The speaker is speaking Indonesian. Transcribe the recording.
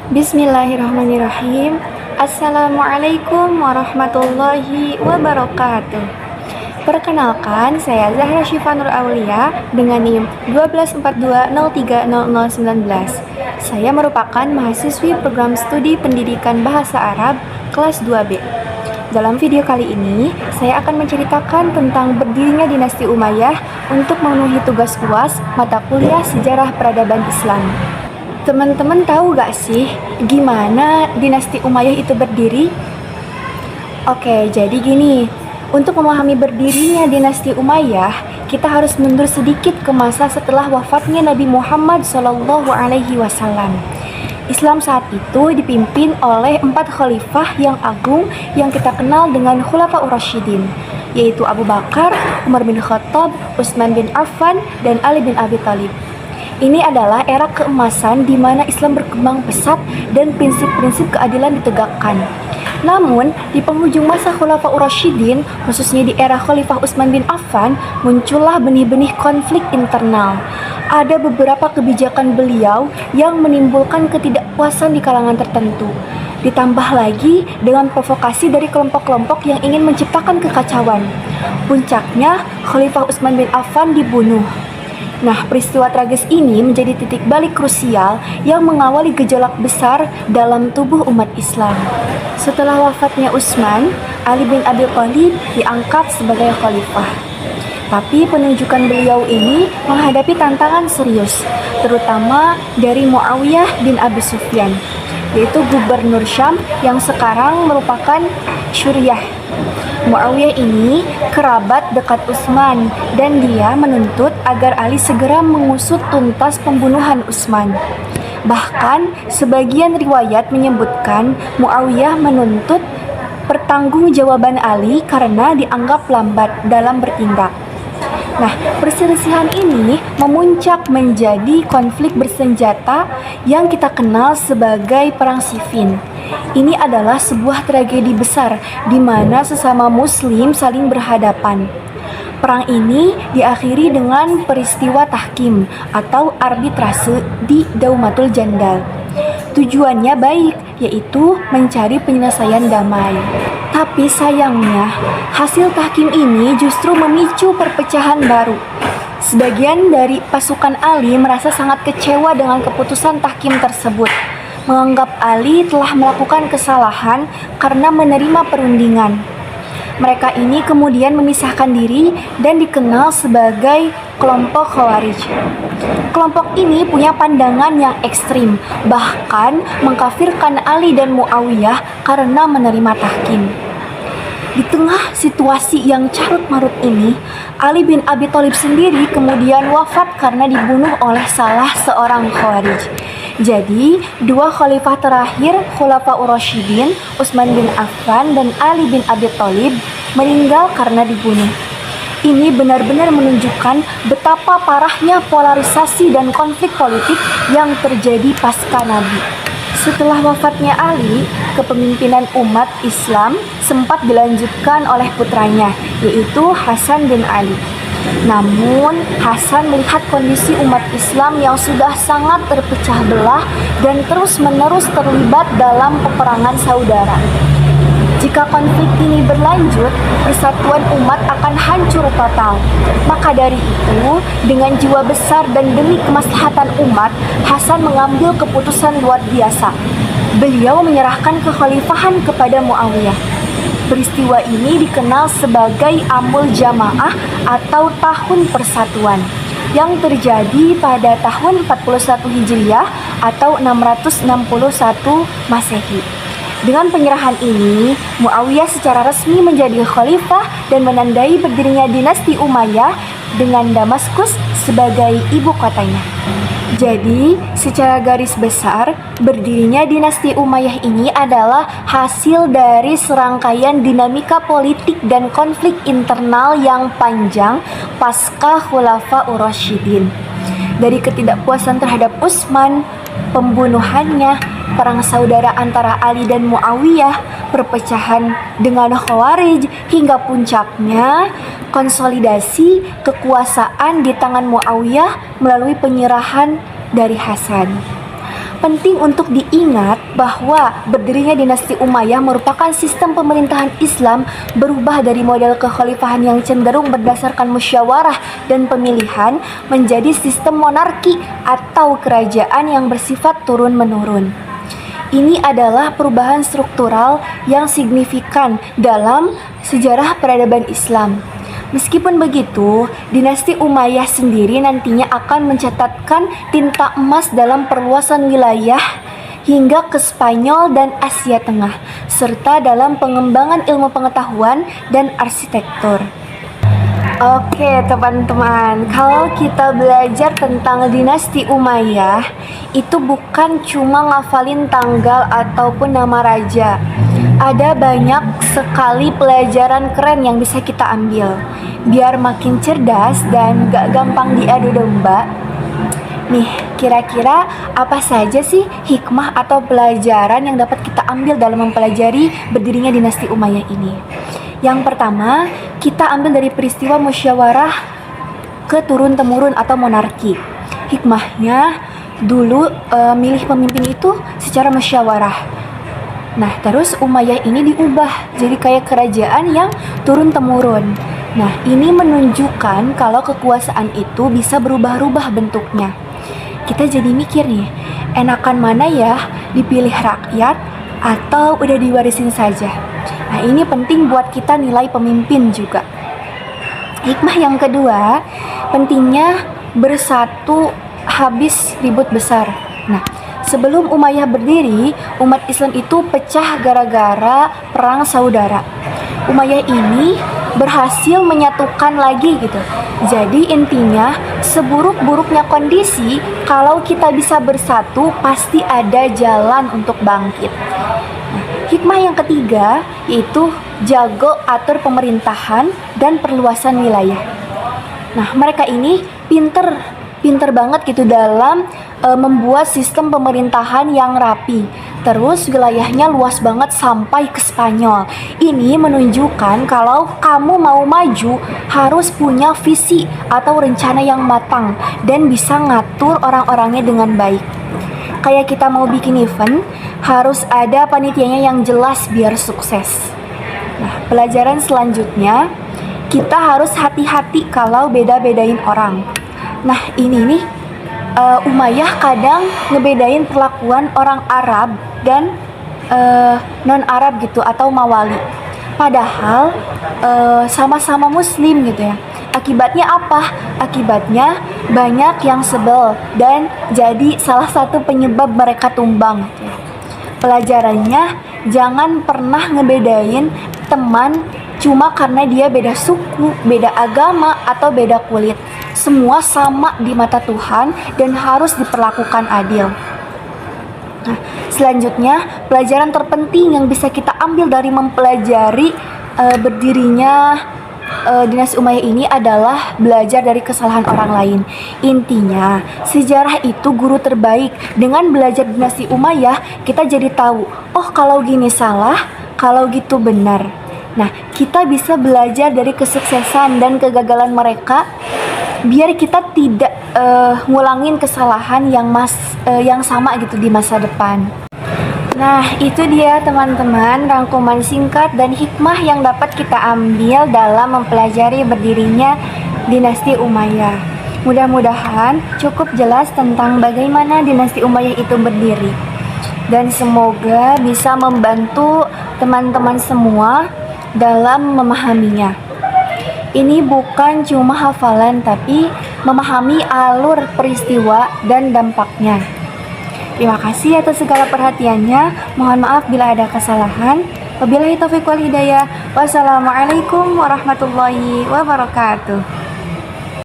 Bismillahirrahmanirrahim. Assalamualaikum warahmatullahi wabarakatuh. Perkenalkan, saya Zahra Syifa Nur Aulia dengan NIM 1242030019. Saya merupakan mahasiswi program studi pendidikan bahasa Arab kelas 2B. Dalam video kali ini, saya akan menceritakan tentang berdirinya dinasti Umayyah untuk memenuhi tugas UAS mata kuliah sejarah peradaban Islam. Teman-teman tahu gak sih gimana dinasti Umayyah itu berdiri? Oke, jadi gini. Untuk memahami berdirinya dinasti Umayyah, kita harus mundur sedikit ke masa setelah wafatnya Nabi Muhammad SAW. Islam saat itu dipimpin oleh 4 khalifah yang agung yang kita kenal dengan Khulafaur Rasyidin, yaitu Abu Bakar, Umar bin Khattab, Utsman bin Affan, dan Ali bin Abi Thalib. Ini adalah era keemasan di mana Islam berkembang pesat dan prinsip-prinsip keadilan ditegakkan. Namun, di penghujung masa Khulafaur Rasyidin, khususnya di era Khalifah Utsman bin Affan, muncullah benih-benih konflik internal. Ada beberapa kebijakan beliau yang menimbulkan ketidakpuasan di kalangan tertentu. Ditambah lagi dengan provokasi dari kelompok-kelompok yang ingin menciptakan kekacauan. Puncaknya, Khalifah Utsman bin Affan dibunuh. Nah, peristiwa tragis ini menjadi titik balik krusial yang mengawali gejolak besar dalam tubuh umat Islam. Setelah wafatnya Utsman, Ali bin Abi Thalib diangkat sebagai khalifah. Tapi penunjukan beliau ini menghadapi tantangan serius, terutama dari Muawiyah bin Abi Sufyan, yaitu gubernur Syam yang sekarang merupakan Suriah. Muawiyah ini kerabat dekat Utsman dan dia menuntut agar Ali segera mengusut tuntas pembunuhan Utsman. Bahkan sebagian riwayat menyebutkan Muawiyah menuntut pertanggungjawaban Ali karena dianggap lambat dalam bertindak. Nah, perselisihan ini memuncak menjadi konflik bersenjata yang kita kenal sebagai Perang Siffin. Ini adalah sebuah tragedi besar di mana sesama muslim saling berhadapan. Perang ini diakhiri dengan peristiwa tahkim atau arbitrase di Daumatul Jandal. Tujuannya baik, yaitu mencari penyelesaian damai. Tapi sayangnya, hasil tahkim ini justru memicu perpecahan baru. Sebagian dari pasukan Ali merasa sangat kecewa dengan keputusan tahkim tersebut, menganggap Ali telah melakukan kesalahan karena menerima perundingan. Mereka ini kemudian memisahkan diri dan dikenal sebagai kelompok Khawarij. Kelompok ini punya pandangan yang ekstrim, bahkan mengkafirkan Ali dan Muawiyah karena menerima tahkim. Di tengah situasi yang carut-marut ini, Ali bin Abi Thalib sendiri kemudian wafat karena dibunuh oleh salah seorang Khawarij. Jadi, 2 khalifah terakhir Khulafaur Rasyidin, Utsman bin Affan dan Ali bin Abi Thalib meninggal karena dibunuh. Ini benar-benar menunjukkan betapa parahnya polarisasi dan konflik politik yang terjadi pasca Nabi. Setelah wafatnya Ali, kepemimpinan umat Islam sempat dilanjutkan oleh putranya, yaitu Hasan bin Ali. Namun, Hasan melihat kondisi umat Islam yang sudah sangat terpecah belah dan terus-menerus terlibat dalam peperangan saudara. Jika konflik ini berlanjut, persatuan umat akan hancur total. Maka dari itu, dengan jiwa besar dan demi kemaslahatan umat, Hasan mengambil keputusan luar biasa. Beliau menyerahkan kekhalifahan kepada Muawiyah. Peristiwa ini dikenal sebagai Amul Jamaah atau Tahun Persatuan yang terjadi pada tahun 41 Hijriah atau 661 Masehi. Dengan penyerahan ini, Muawiyah secara resmi menjadi khalifah dan menandai berdirinya dinasti Umayyah dengan Damaskus sebagai ibu kotanya. Jadi, secara garis besar, berdirinya dinasti Umayyah ini adalah hasil dari serangkaian dinamika politik dan konflik internal yang panjang pasca Khulafaur Rasyidin. Dari ketidakpuasan terhadap Utsman, pembunuhannya, perang saudara antara Ali dan Muawiyah, perpecahan dengan Khawarij, hingga puncaknya konsolidasi kekuasaan di tangan Muawiyah melalui penyerahan dari Hasan. Penting untuk diingat bahwa berdirinya dinasti Umayyah merupakan sistem pemerintahan Islam berubah dari model kekhalifahan yang cenderung berdasarkan musyawarah dan pemilihan menjadi sistem monarki atau kerajaan yang bersifat turun-menurun. Ini adalah perubahan struktural yang signifikan dalam sejarah peradaban Islam. Meskipun begitu, dinasti Umayyah sendiri nantinya akan mencatatkan tinta emas dalam perluasan wilayah hingga ke Spanyol dan Asia Tengah, serta dalam pengembangan ilmu pengetahuan dan arsitektur. Oke teman-teman, kalau kita belajar tentang dinasti Umayyah, itu bukan cuma ngafalin tanggal ataupun nama raja. Ada banyak sekali pelajaran keren yang bisa kita ambil. Biar makin cerdas dan gak gampang diadu domba. Nih, kira-kira apa saja sih hikmah atau pelajaran yang dapat kita ambil dalam mempelajari berdirinya dinasti Umayyah ini? Yang pertama, kita ambil dari peristiwa musyawarah ke turun-temurun atau monarki. Hikmahnya, dulu milih pemimpin itu secara musyawarah. Nah, terus Umayyah ini diubah jadi kayak kerajaan yang turun-temurun. Nah, ini menunjukkan kalau kekuasaan itu bisa berubah-ubah bentuknya. Kita jadi mikir nih, enakan mana ya, dipilih rakyat atau udah diwarisin saja? Nah, ini penting buat kita nilai pemimpin juga. Hikmah yang kedua, pentingnya bersatu habis ribut besar. Nah, sebelum Umayyah berdiri, umat Islam itu pecah gara-gara perang saudara. Umayyah ini berhasil menyatukan lagi gitu. Jadi intinya, seburuk-buruknya kondisi, kalau kita bisa bersatu, pasti ada jalan untuk bangkit. Nah, hikmah yang ketiga yaitu jago atur pemerintahan dan perluasan wilayah. Nah, mereka ini pinter banget gitu dalam membuat sistem pemerintahan yang rapi. Terus wilayahnya luas banget sampai ke Spanyol. Ini menunjukkan kalau kamu mau maju harus punya visi atau rencana yang matang dan bisa ngatur orang-orangnya dengan baik. Kayak kita mau bikin event, harus ada panitianya yang jelas biar sukses. Nah, pelajaran selanjutnya, kita harus hati-hati kalau beda-bedain orang. Nah, ini nih Umayyah kadang ngebedain perlakuan orang Arab dan non-Arab gitu atau Mawali. Padahal sama-sama Muslim gitu ya. Akibatnya apa? Akibatnya banyak yang sebel dan jadi salah satu penyebab mereka tumbang. Pelajarannya, jangan pernah ngebedain teman cuma karena dia beda suku, beda agama, atau beda kulit. Semua sama di mata Tuhan dan harus diperlakukan adil. Nah, selanjutnya, pelajaran terpenting yang bisa kita ambil dari mempelajari berdirinya dinasti Umayyah ini adalah belajar dari kesalahan orang lain. Intinya, sejarah itu guru terbaik. Dengan belajar dinasti Umayyah, kita jadi tahu, oh kalau gini salah, kalau gitu benar. Nah, kita bisa belajar dari kesuksesan dan kegagalan mereka, biar kita tidak ngulangin kesalahan yang sama gitu di masa depan. Nah, itu dia teman-teman rangkuman singkat dan hikmah yang dapat kita ambil dalam mempelajari berdirinya dinasti Umayyah. Mudah-mudahan cukup jelas tentang bagaimana dinasti Umayyah itu berdiri. Dan semoga bisa membantu teman-teman semua dalam memahaminya. Ini bukan cuma hafalan, tapi memahami alur peristiwa dan dampaknya. Terima kasih atas segala perhatiannya. Mohon maaf bila ada kesalahan. Wabillahi taufiq wal hidayah. Wassalamualaikum warahmatullahi wabarakatuh.